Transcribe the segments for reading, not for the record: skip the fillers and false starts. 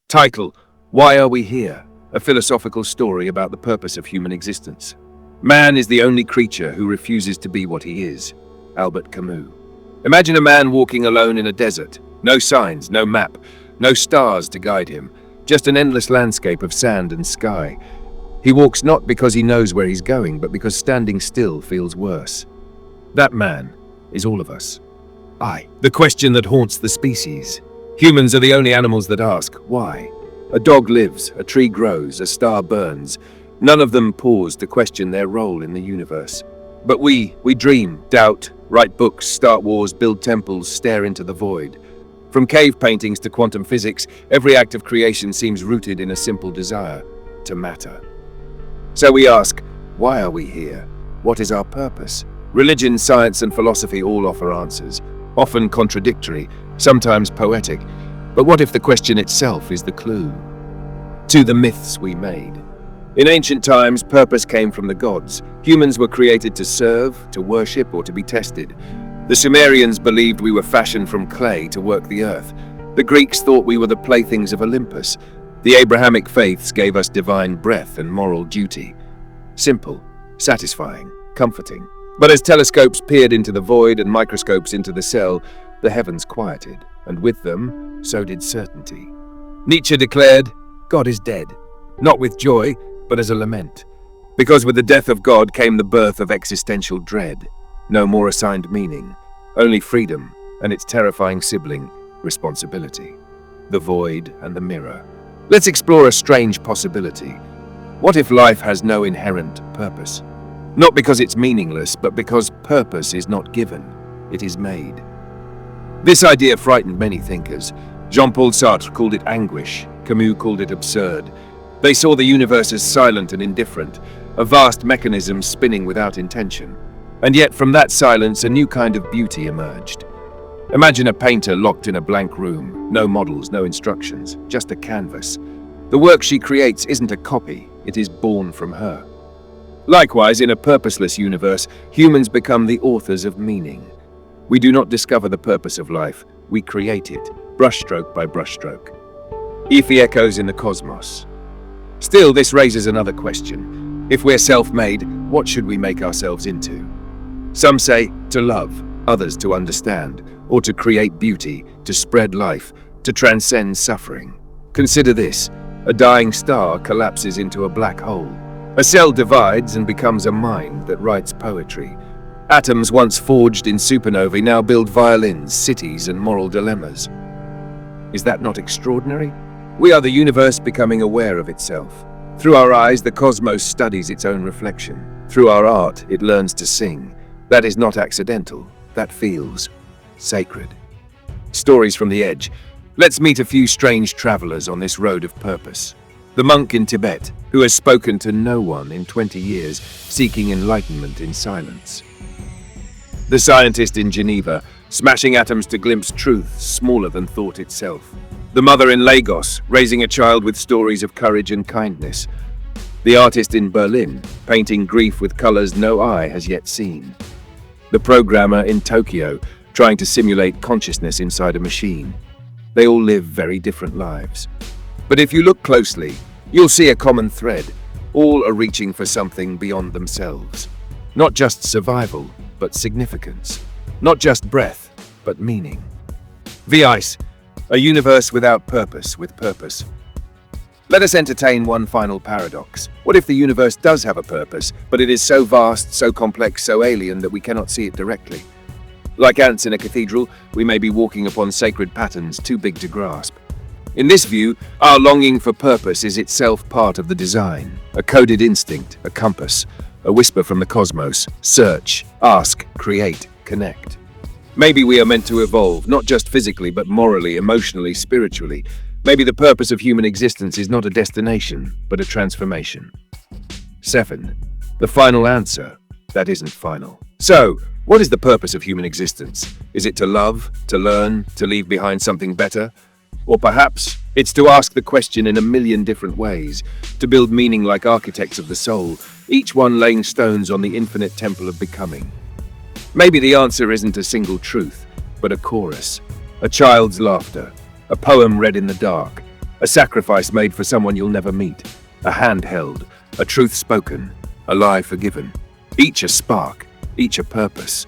Title: Why Are We Here? A philosophical story about the purpose of human existence. Man is the only creature who refuses to be what he is. Albert Camus. Imagine a man walking alone in a desert. No signs, no map, no stars to guide him. Just an endless landscape of sand and sky. He walks not because he knows where he's going, but because standing still feels worse. That man is all of us. The question that haunts the species. Humans are the only animals that ask, why? A dog lives, a tree grows, a star burns. None of them pause to question their role in the universe. But we dream, doubt, write books, start wars, build temples, stare into the void. From cave paintings to quantum physics, every act of creation seems rooted in a simple desire to matter. So we ask, why are we here? What is our purpose? Religion, science, and philosophy all offer answers, often contradictory, sometimes poetic. But what if the question itself is the clue to the myths we made? In ancient times, purpose came from the gods. Humans were created to serve, to worship, or to be tested. The Sumerians believed we were fashioned from clay to work the earth. The Greeks thought we were the playthings of Olympus. The Abrahamic faiths gave us divine breath and moral duty. Simple, satisfying, comforting. But as telescopes peered into the void and microscopes into the cell, the heavens quieted, and with them, so did certainty. Nietzsche declared, God is dead, not with joy, but as a lament. Because with the death of God came the birth of existential dread. No more assigned meaning, only freedom and its terrifying sibling, responsibility. The void and the mirror. Let's explore a strange possibility. What if life has no inherent purpose? Not because it's meaningless, but because purpose is not given, it is made. This idea frightened many thinkers. Jean-Paul Sartre called it anguish, Camus called it absurd. They saw the universe as silent and indifferent, a vast mechanism spinning without intention. And yet from that silence a new kind of beauty emerged. Imagine a painter locked in a blank room, no models, no instructions, just a canvas. The work she creates isn't a copy, it is born from her. Likewise, in a purposeless universe, humans become the authors of meaning. We do not discover the purpose of life, we create it, brushstroke by brushstroke. Eephy echoes in the cosmos. Still, this raises another question. If we're self-made, what should we make ourselves into? Some say to love, others to understand, or to create beauty, to spread life, to transcend suffering. Consider this. A dying star collapses into a black hole. A cell divides and becomes a mind that writes poetry. Atoms once forged in supernovae now build violins, cities, and moral dilemmas. Is that not extraordinary? We are the universe becoming aware of itself. Through our eyes, the cosmos studies its own reflection. Through our art, it learns to sing. That is not accidental. That feels sacred. Stories from the edge. Let's meet a few strange travelers on this road of purpose. The monk in Tibet, who has spoken to no one in 20 years, seeking enlightenment in silence. The scientist in Geneva, smashing atoms to glimpse truth smaller than thought itself. The mother in Lagos, raising a child with stories of courage and kindness. The artist in Berlin, painting grief with colors no eye has yet seen. The programmer in Tokyo, trying to simulate consciousness inside a machine. They all live very different lives. But if you look closely, you'll see a common thread. All are reaching for something beyond themselves. Not just survival, but significance. Not just breath, but meaning. Vice, a universe without purpose with purpose. Let us entertain one final paradox. What if the universe does have a purpose, but it is so vast, so complex, so alien that we cannot see it directly? Like ants in a cathedral, we may be walking upon sacred patterns too big to grasp. In this view, our longing for purpose is itself part of the design, a coded instinct, a compass, a whisper from the cosmos. Search, ask, create, connect. Maybe we are meant to evolve, not just physically, but morally, emotionally, spiritually. Maybe the purpose of human existence is not a destination, but a transformation. 7. The final answer. That isn't final. So, what is the purpose of human existence? Is it to love, to learn, to leave behind something better? Or perhaps it's to ask the question in a million different ways, to build meaning like architects of the soul, each one laying stones on the infinite temple of becoming. Maybe the answer isn't a single truth, but a chorus, a child's laughter, a poem read in the dark, A sacrifice made for someone you'll never meet. A hand held, a truth spoken, a lie forgiven. Each a spark, each a purpose.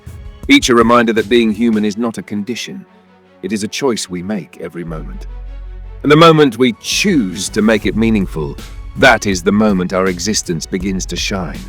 Each a reminder that being human is not a condition. It is a choice we make every moment. And the moment we choose to make it meaningful, that is the moment our existence begins to shine.